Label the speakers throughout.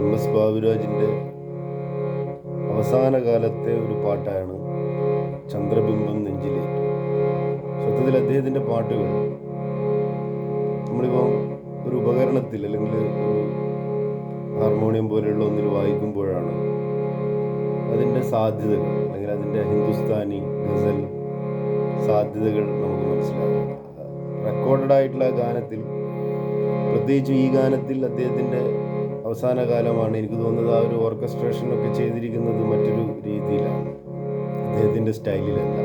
Speaker 1: എം.എസ്. ബാബുരാജിൻ്റെ അവസാന കാലത്തെ ഒരു പാട്ടാണ് ചന്ദ്രബിംബം നെഞ്ചിലേക്ക്. സത്യത്തിൽ അദ്ദേഹത്തിൻ്റെ പാട്ടുകൾ നമ്മളിപ്പോൾ ഒരു ഉപകരണത്തിൽ അല്ലെങ്കിൽ ഒരു ഹാർമോണിയം പോലെയുള്ള ഒന്നിൽ വായിക്കുമ്പോഴാണ് അതിൻ്റെ സാധ്യതകൾ അല്ലെങ്കിൽ അതിൻ്റെ ഹിന്ദുസ്ഥാനി ഗസൽ സാധ്യതകൾ നമുക്ക് മനസ്സിലാകും. റെക്കോർഡഡ് ആയിട്ടുള്ള ഗാനത്തിൽ, പ്രത്യേകിച്ച് ഈ ഗാനത്തിൽ അദ്ദേഹത്തിൻ്റെ അവസാന കാലമാണ്. എനിക്ക് തോന്നുന്നത് ആ ഒരു ഓർക്കസ്ട്രേഷനൊക്കെ ചെയ്തിരിക്കുന്നത് മറ്റൊരു രീതിയിലാണ്, അദ്ദേഹത്തിൻ്റെ സ്റ്റൈലിലല്ല.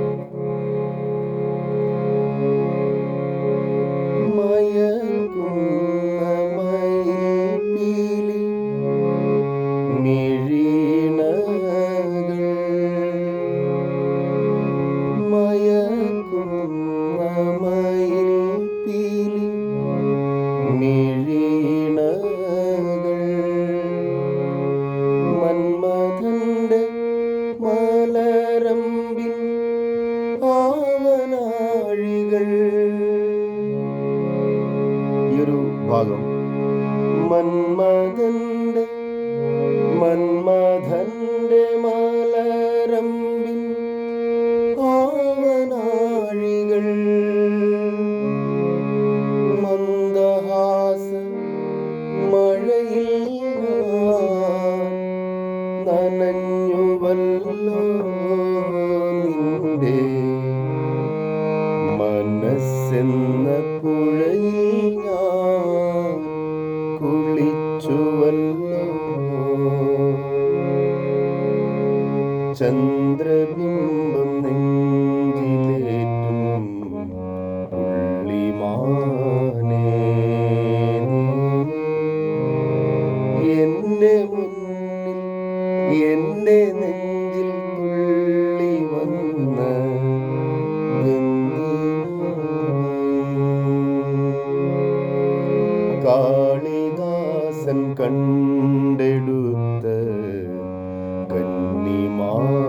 Speaker 1: മന്മഥന്റെ മലരമ്പിൻ ആവനാഴികൾ. ഈ ഒരു ഭാഗം മന്മഥന്റെ മലരമ്പിൻ ആവനാഴികൾ, മന്ദഹാസ മഴയിൽ നനഞ്ഞുവല്ലോ നിന്റെ മനസ്സെന്ന പുഴയിൽ ഞാൻ കുളിച്ചുവല്ലോ. ചന്ദ്രബിംബം നെഞ്ചിലേറ്റും പുള്ളിമാനേ, എന്റെ മുന്നിൽ എന്റെ നെഞ്ചിൽ തുള്ളി വന്ന കാളിദാസൻ കണ്ടെടുത്ത കന്നിമാനേ,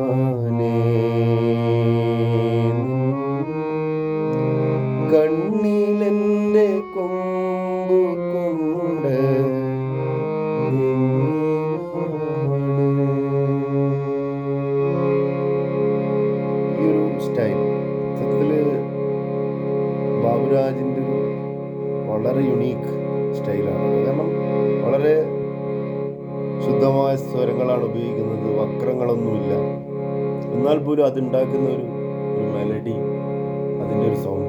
Speaker 1: കണ്ണിലെന്റെ കൊമ്പു കൊണ്ട് ഈ ഒരു സ്റ്റൈൽ സത്യത്തിൽ ബാബുരാജിൻ്റെ ഒരു വളരെ യുണീക്ക് സ്റ്റൈലാണ്. കാരണം വളരെ ശുദ്ധമായ സ്വരങ്ങളാണ് ഉപയോഗിക്കുന്നത്, വക്രങ്ങളൊന്നുമില്ല. എന്നാൽ പോലും അതുണ്ടാക്കുന്ന ഒരു മെലഡി, അതിൻ്റെ ഒരു സൗണ്ട്